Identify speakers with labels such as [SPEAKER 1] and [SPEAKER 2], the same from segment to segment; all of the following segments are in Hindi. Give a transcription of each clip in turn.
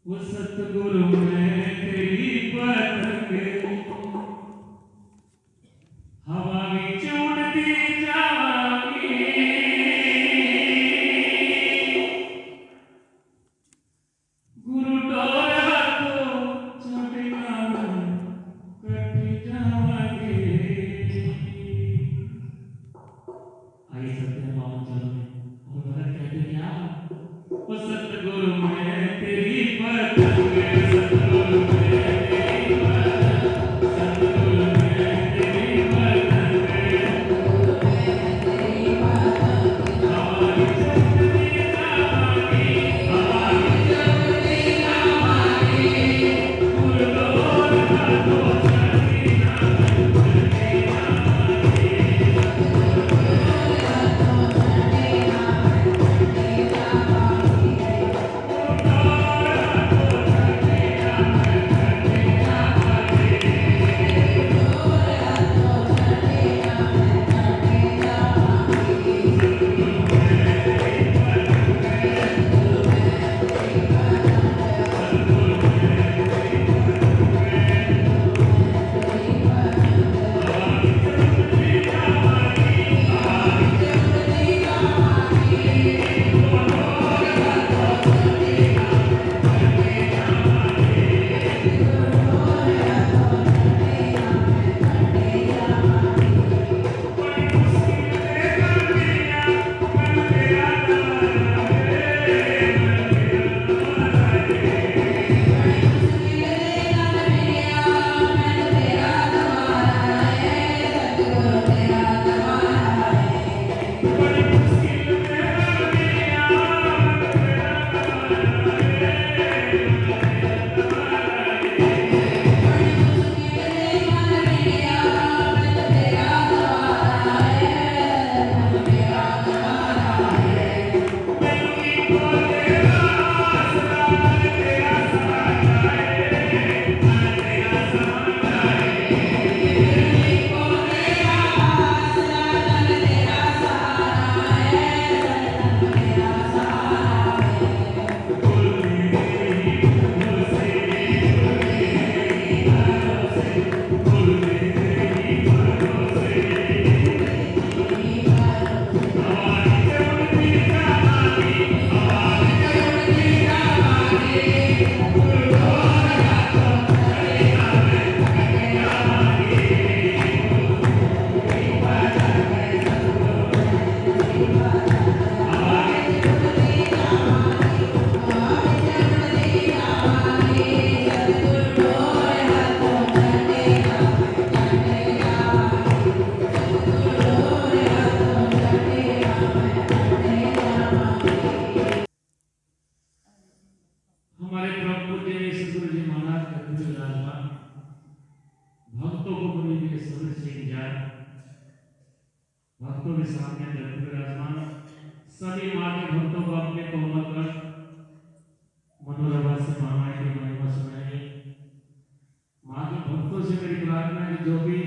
[SPEAKER 1] वो सतगुरु मैं तेरी पतंग हवा विच उड़दी जावांगी गुरु डोर हाथों छाटे नाल कटी जावांगे। आई सत्य पावन चरण में और भगत कहते क्या वो सतगुरु मैं तेरी पतंग सतगुरु मैं तेरी पतंग सतगुरु मैं तेरी पतंग हमारी चलती जावांगी हमारी चलती जावांगी गुरु डोर हाथों छाटी नाल कटी जावांगी। हमारे परम पूज्य सतगुरु जी महाराज का विराजमान भक्तों को बड़ी हुई समझ से जाए भक्तों के सामने विराजमान सभी माँ के भक्तों को अपने कोमल कर मनोरमा से मामा की महिमा सुनाइए। माँ के भक्तों से मेरी प्रार्थना है जो भी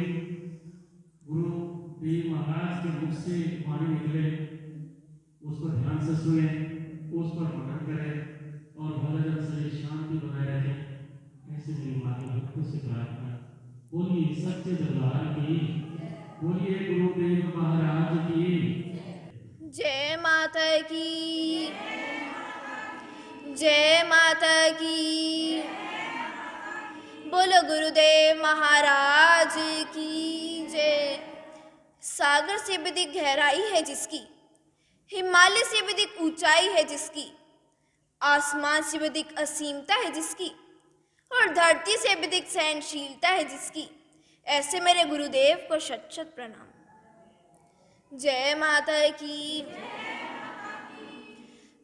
[SPEAKER 1] गुरु देव महाराज के मुख से वाणी निकले उसको ध्यान से सुने उस पर मनन करें और भजन से शांति बनाए रखें। ऐसे मेरी माँ के भक्तों से प्रार्थना। बोलिए सच्चे दरबार की बोलिए गुरुदेव महाराज की
[SPEAKER 2] जय माता की जय माता की बोलो गुरुदेव महाराज की जय। सागर से भी अधिक गहराई है जिसकी, हिमालय से भी अधिक ऊंचाई है जिसकी, आसमान से भी अधिक असीमता है जिसकी और धरती से भी अधिक सहनशीलता है जिसकी, ऐसे मेरे गुरुदेव को शत शत प्रणाम। जय माता की।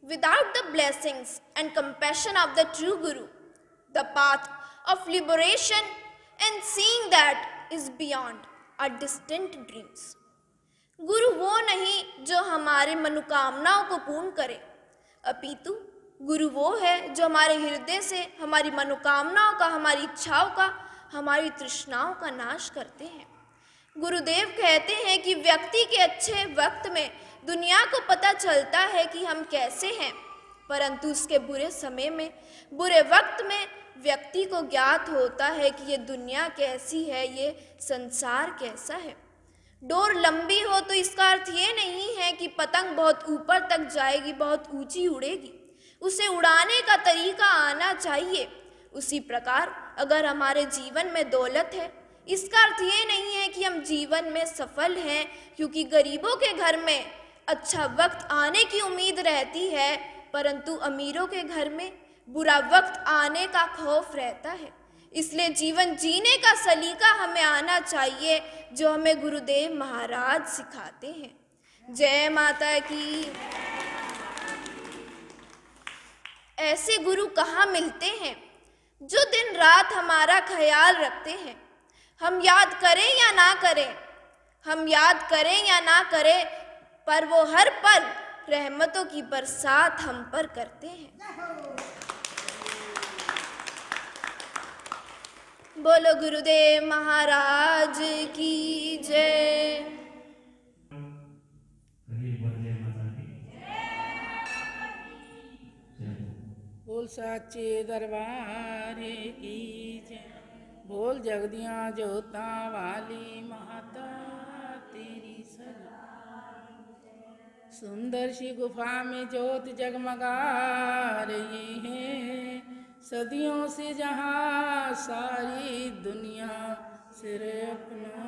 [SPEAKER 2] Without the blessings and compassion of the true Guru, the path of liberation and seeing that is beyond our distant dreams. गुरु वो नहीं जो हमारे मनोकामनाओं को पूर्ण करे, अपितु गुरु वो है जो हमारे हृदय से हमारी मनोकामनाओं का, हमारी इच्छाओं का, हमारी तृष्णाओं का नाश करते हैं। गुरुदेव कहते हैं कि व्यक्ति के अच्छे वक्त में दुनिया को पता चलता है कि हम कैसे हैं, परंतु उसके बुरे समय में, बुरे वक्त में व्यक्ति को ज्ञात होता है कि ये दुनिया कैसी है, ये संसार कैसा है। डोर लंबी हो तो इसका अर्थ ये नहीं है कि पतंग बहुत ऊपर तक जाएगी, बहुत ऊंची उड़ेगी। उसे उड़ाने का तरीका आना चाहिए। उसी प्रकार अगर हमारे जीवन में दौलत है, इसका अर्थ ये नहीं है कि हम जीवन में सफल हैं, क्योंकि गरीबों के घर में अच्छा वक्त आने की उम्मीद रहती है, परंतु अमीरों के घर में बुरा वक्त आने का खौफ रहता है। इसलिए जीवन जीने का सलीका हमें आना चाहिए, जो हमें गुरुदेव महाराज सिखाते हैं। जय माता की। ऐसे गुरु कहाँ मिलते हैं जो दिन रात हमारा ख्याल रखते हैं। हम याद करें या ना करें, हम याद करें या ना करें, पर वो हर पल रहमतों की बरसात हम पर करते हैं। बोलो गुरुदेव महाराज की जय।
[SPEAKER 1] जय माता की जय।
[SPEAKER 3] बोल साचे दरबार की जय। बोल जगदियाँ जोता वाली माता तेरी सरकार। सुंदर सी गुफा में ज्योत जगमगा रही है, सदियों से जहाँ सारी दुनिया सिर अपना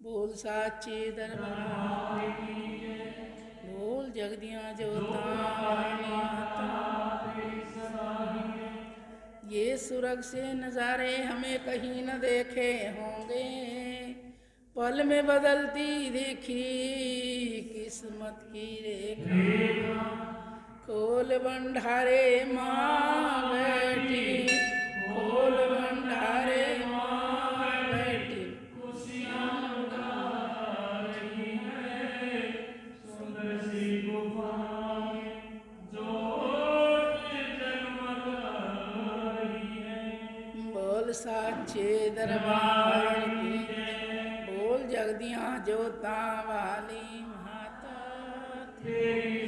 [SPEAKER 3] बोल साचे दरबार की जय। बोल जगदियाँ जोता वाली माता। ये सुरग से नज़ारे हमें कहीं न देखे होंगे, पल में बदलती देखी किस्मत की रेखा। खोल भंडारे माँ बैठी, खोल भंडारे माँ बैठी, बोल साचे दरबार की जय। बोल जगदियाँ जोता वाली माता तेरी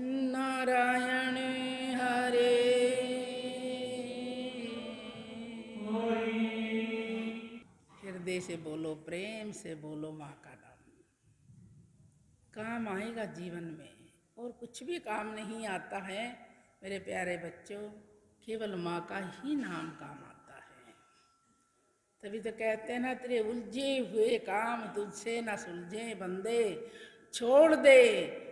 [SPEAKER 3] नारायण हरे। हृदय से बोलो, प्रेम से बोलो माँ का नाम। काम आएगा जीवन में, और कुछ भी काम नहीं आता है मेरे प्यारे बच्चों, केवल माँ का ही नाम काम आता है। तभी तो कहते हैं ना, तेरे उलझे हुए काम तुझसे ना सुलझे बंदे, छोड़ दे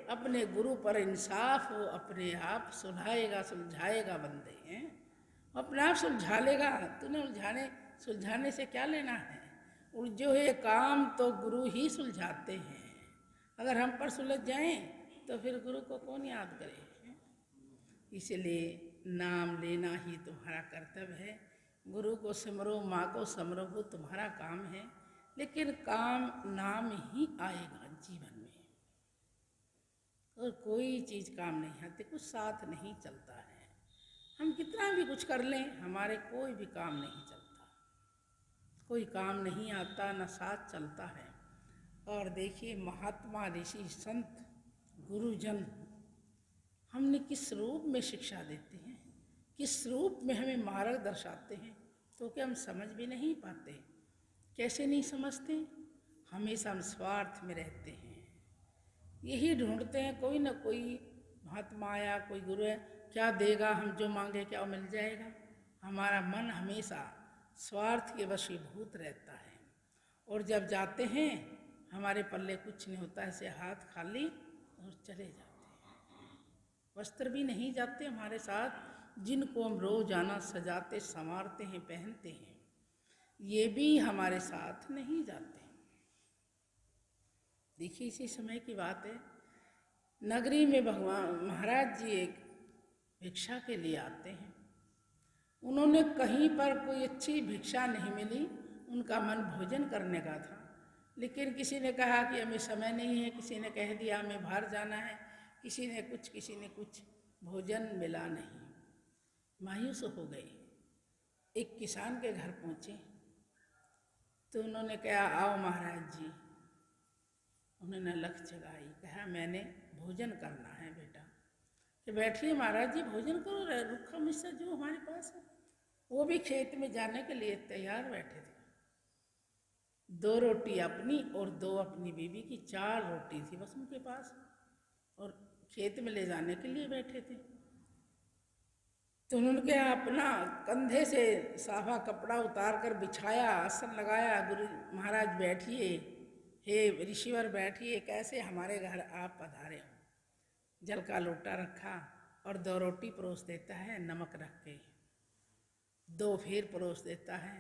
[SPEAKER 3] अपने गुरु पर इंसाफ, हो अपने आप सुलझाएगा सुलझाएगा बंदे हैं। अपने आप सुलझा लेगा, तूने सुलझाने से क्या लेना है। उलझे हुए काम तो गुरु ही सुलझाते हैं। अगर हम पर सुलझ जाएं तो फिर गुरु को कौन याद करे। इसलिए नाम लेना ही तुम्हारा कर्तव्य है। गुरु को सिमरो, माँ को सिमरो, वो तुम्हारा काम है। लेकिन काम नाम ही आएगा जीवन में, और कोई चीज़ काम नहीं आती, कुछ साथ नहीं चलता है। हम कितना भी कुछ कर लें, हमारे कोई भी काम नहीं चलता, कोई काम नहीं आता, न साथ चलता है। और देखिए, महात्मा, ऋषि, संत, गुरुजन हमने किस रूप में शिक्षा देते हैं, किस रूप में हमें मार्ग दर्शाते हैं, तो क्या हम समझ भी नहीं पाते। कैसे नहीं समझते? हमेशा हम स्वार्थ में रहते हैं, यही ढूंढते हैं कोई ना कोई महात्मा आया, कोई गुरु है, क्या देगा, हम जो मांगे क्या वो मिल जाएगा। हमारा मन हमेशा स्वार्थ के वशीभूत रहता है, और जब जाते हैं हमारे पल्ले कुछ नहीं होता, ऐसे हाथ खाली और चले जाते हैं। वस्त्र भी नहीं जाते हमारे साथ, जिनको हम रोजाना सजाते संवारते हैं, पहनते हैं, ये भी हमारे साथ नहीं जाते। देखिए, इसी समय की बात है, नगरी में भगवान महाराज जी एक भिक्षा के लिए आते हैं। उन्होंने कहीं पर कोई अच्छी भिक्षा नहीं मिली, उनका मन भोजन करने का था, लेकिन किसी ने कहा कि हमें समय नहीं है, किसी ने कह दिया हमें बाहर जाना है, किसी ने कुछ, भोजन मिला नहीं। मायूस हो गए। एक किसान के घर पहुँचे तो उन्होंने कहा, आओ महाराज जी, उन्होंने लख जगाई, कहा मैंने भोजन करना है बेटा। कि बैठिए महाराज जी, भोजन करो, रुखा मिस्सा जो हमारे पास है। वो भी खेत में जाने के लिए तैयार बैठे थे। 2 रोटी अपनी और 2 अपनी बीवी की, 4 रोटी थी बस उनके पास, और खेत में ले जाने के लिए बैठे थे। तो उन्होंने अपना कंधे से साफा कपड़ा उतार कर बिछाया, आसन लगाया, गुरु महाराज बैठिए, हे ऋषिवर बैठिए, कैसे हमारे घर आप पधारे हो। जल का लोटा रखा और 2 रोटी परोस देता है नमक रख के, 2 फिर परोस देता है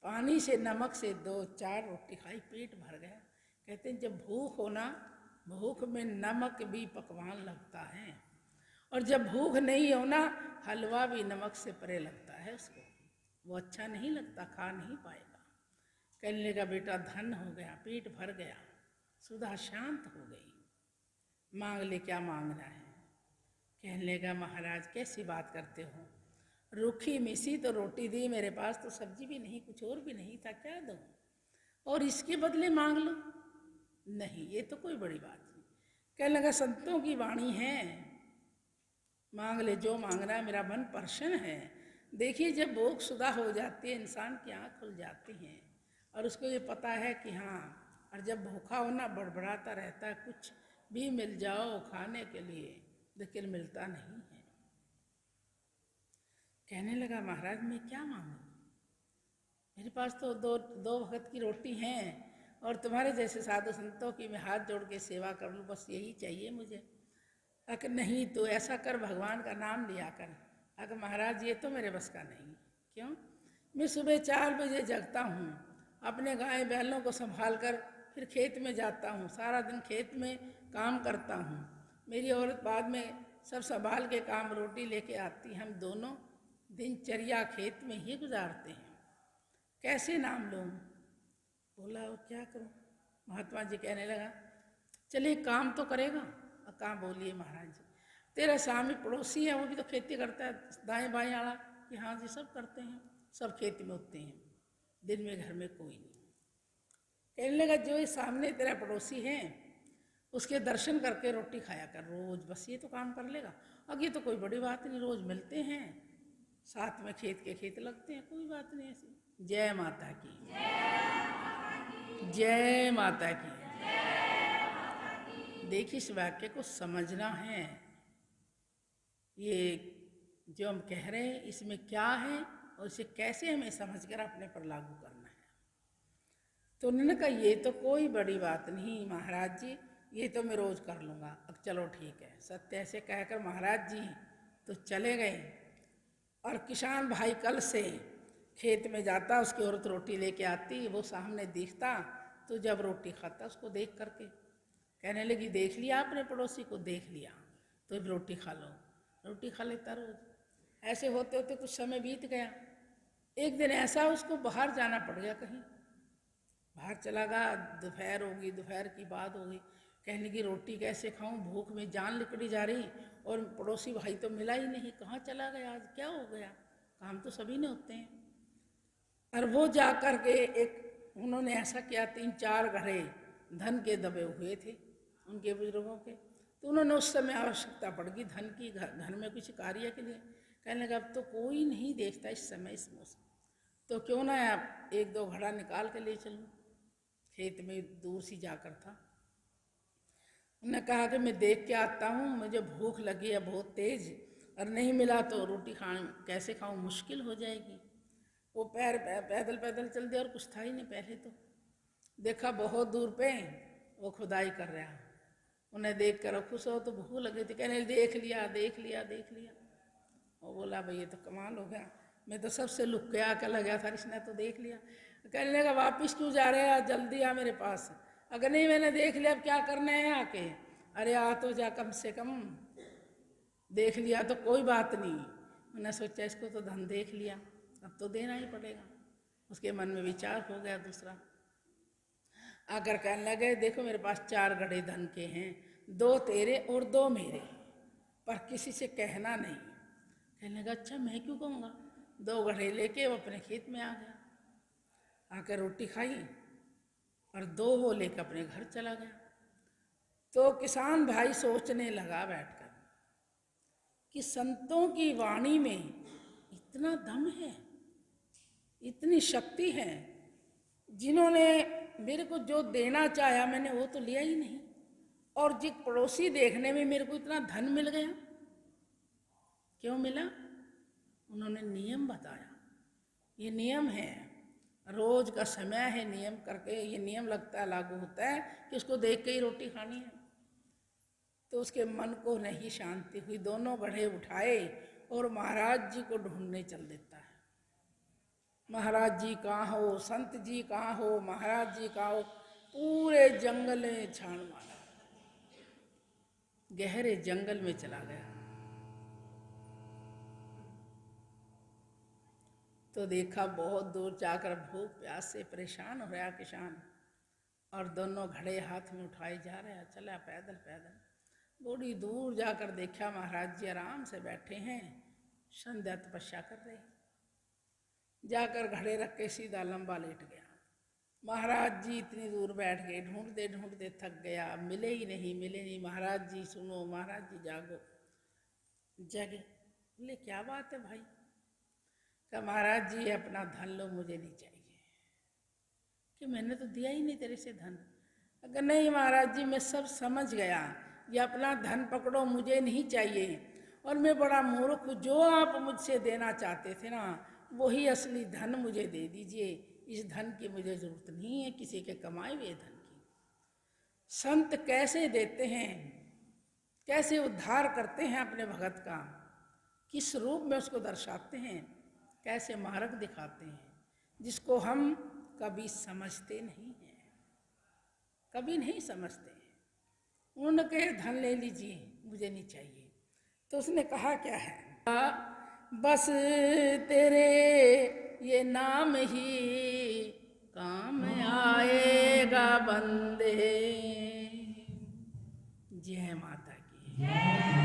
[SPEAKER 3] पानी से, नमक से 2-4 रोटी खाई, पेट भर गया। कहते हैं जब भूख हो ना, भूख में नमक भी पकवान लगता है, और जब भूख नहीं हो ना, हलवा भी नमक से परे लगता है उसको, वो अच्छा नहीं लगता, खा नहीं पाएगा। कहने लगा बेटा धन हो गया, पेट भर गया, सुधा शांत हो गई, मांग ले क्या मांगना है। कहने लगा महाराज कैसी बात करते हो, रूखी मिसी तो रोटी दी मेरे पास, तो सब्जी भी नहीं, कुछ और भी नहीं था, क्या दूँ, और इसके बदले मांग लो। नहीं, ये तो कोई बड़ी बात नहीं। कहने लगा संतों की वाणी है, मांग ले जो मांगना है, मेरा मन प्रसन्न है। देखिए जब भूख सुधा हो जाती है, इंसान की आँख खुल जाती है, और उसको ये पता है कि हाँ, और जब भूखा होना बड़बड़ाता रहता है, कुछ भी मिल जाओ खाने के लिए, लेकिन मिलता नहीं है। कहने लगा महाराज मैं क्या मांगूं, मेरे पास तो 2 वक्त की रोटी हैं, और तुम्हारे जैसे साधु संतों की मैं हाथ जोड़ के सेवा कर लूँ, बस यही चाहिए मुझे। अगर नहीं तो ऐसा कर, भगवान का नाम लिया कर। अगर महाराज ये तो मेरे बस का नहीं। क्यों? मैं सुबह 4 बजे जगता हूँ, अपने गाय बैलों को संभाल कर फिर खेत में जाता हूँ, सारा दिन खेत में काम करता हूँ, मेरी औरत बाद में सब संभाल के काम रोटी लेके आती, हम दोनों दिनचर्या खेत में ही गुजारते हैं, कैसे नाम लूँ। बोला और क्या करूँ। महात्मा जी कहने लगा चलिए काम तो करेगा। कहाँ बोलिए महाराज जी, तेरा सामने पड़ोसी है, वो भी तो खेती करता है, दाएं बाएं आड़ा कि हाँ जी सब करते हैं, सब खेती में होते हैं, दिन में घर में कोई नहीं। कहने लगा जो ये सामने तेरा पड़ोसी है उसके दर्शन करके रोटी खाया कर रोज, बस ये तो काम कर लेगा। अब ये तो कोई बड़ी बात नहीं, रोज मिलते हैं, साथ में खेत के खेत लगते हैं, कोई बात नहीं ऐसी। जय माता की, जय माता की। देखिए इस वाक्य को समझना है, ये जो हम कह रहे हैं इसमें क्या है और इसे कैसे हमें समझकर अपने पर लागू करना है। तो उन्होंने कहा ये तो कोई बड़ी बात नहीं महाराज जी, ये तो मैं रोज कर लूँगा। अब चलो ठीक है, सत्य ऐसे कहकर महाराज जी तो चले गए। और किसान भाई कल से खेत में जाता, उसकी औरत रोटी लेके आती, वो सामने दिखता तो जब रोटी खाता उसको देख करके कहने लगी देख लिया आपने पड़ोसी को, देख लिया तो अब रोटी खा लो, रोटी खा लेता रोज। ऐसे होते होते कुछ समय बीत गया। एक दिन ऐसा उसको बाहर जाना पड़ गया, कहीं बाहर चला गया, दोपहर होगी, दोपहर की बात होगी, कहने लगी रोटी कैसे खाऊं, भूख में जान लिकड़ी जा रही, और पड़ोसी भाई तो मिला ही नहीं, कहाँ चला गया, आज क्या हो गया, काम तो सभी ने होते हैं। और वो जा कर के एक उन्होंने ऐसा किया, 3-4 घड़े धन के दबे हुए थे उनके बुजुर्गों के, तो उन्होंने उस समय आवश्यकता पड़ गई धन की, घर में कुछ कार्य के लिए। कहने लगा अब तो कोई नहीं देखता इस समय इस मौसम, तो क्यों ना आप 1-2 घड़ा निकाल के ले चलूँ, खेत में दूर सी जाकर था। उन्होंने कहा कि मैं देख के आता हूँ, मुझे भूख लगी है बहुत तेज, और नहीं मिला तो रोटी कैसे खाऊं, मुश्किल हो जाएगी। वो पैदल पैदल चल दिया, और कुछ था ही नहीं। पहले तो देखा बहुत दूर पे वो खुदाई कर रहा, उन्हें देख कर खुश हो तो भूख लगी थी, कहने देख लिया देख लिया देख लिया। वो बोला भाई ये तो कमाल हो गया, मैं तो सबसे लुक के आकर लगा था, इसने तो देख लिया। कहने लगा वापिस क्यों जा रहे हैं, जल्दी आ मेरे पास। अगर नहीं मैंने देख लिया अब क्या करना है आके, अरे आ तो जा, कम से कम देख लिया तो कोई बात नहीं। मैंने सोचा इसको तो धन देख लिया, अब तो देना ही पड़ेगा। उसके मन में विचार हो गया दूसरा। आकर कहने लगे देखो मेरे पास 4 घड़े धन के हैं, 2 तेरे और 2 मेरे, पर किसी से कहना नहीं। कहने लगा अच्छा मैं क्यों कहूँगा। 2 घड़े लेके वो अपने खेत में आ गया, आकर रोटी खाई और 2 वो लेकर अपने घर चला गया। तो किसान भाई सोचने लगा बैठकर कि संतों की वाणी में इतना दम है, इतनी शक्ति है, जिन्होंने मेरे को जो देना चाहा मैंने वो तो लिया ही नहीं, और जिस पड़ोसी देखने में मेरे को इतना धन मिल गया। क्यों मिला? उन्होंने नियम बताया। ये नियम है, रोज का समय है, नियम करके ये नियम लगता है, लागू होता है कि उसको देख के ही रोटी खानी है। तो उसके मन को नहीं शांति हुई, दोनों घड़े उठाए और महाराज जी को ढूंढने चल देता है। महाराज जी कहाँ हो, संत जी कहाँ हो, महाराज जी कहाँ हो। पूरे जंगल में छान मारा, गहरे जंगल में चला गया। तो देखा बहुत दूर जाकर भूख प्यास से परेशान हो रहा किसान, और दोनों घड़े हाथ में उठाए जा रहे हैं, चला पैदल पैदल। बड़ी दूर जाकर देखा महाराज जी आराम से बैठे हैं, संध्या तपस्या कर रहे हैं। जाकर घड़े रख के सीधा लंबा लेट गया। महाराज जी इतनी दूर बैठ गए, ढूंढते ढूंढते थक गया, मिले ही नहीं, मिले नहीं। महाराज जी सुनो, महाराज जी जागो। जगे। बोले क्या बात है भाई? कहा महाराज जी अपना धन लो, मुझे नहीं चाहिए। कि मैंने तो दिया ही नहीं तेरे से धन। अगर नहीं महाराज जी मैं सब समझ गया, ये अपना धन पकड़ो, मुझे नहीं चाहिए, और मैं बड़ा मूर्ख हूँ, जो आप मुझसे देना चाहते थे ना वही असली धन मुझे दे दीजिए। इस धन की मुझे जरूरत नहीं है, किसी के कमाए हुए धन की। संत कैसे देते हैं, कैसे उद्धार करते हैं अपने भगत का, किस रूप में उसको दर्शाते हैं, कैसे मार्ग दिखाते हैं, जिसको हम कभी समझते नहीं हैं, कभी नहीं समझते हैं। उन्होंने कहा धन ले लीजिए, मुझे नहीं चाहिए। तो उसने कहा क्या है? बस तेरे ये नाम ही काम आएगा बंदे। जय माता की।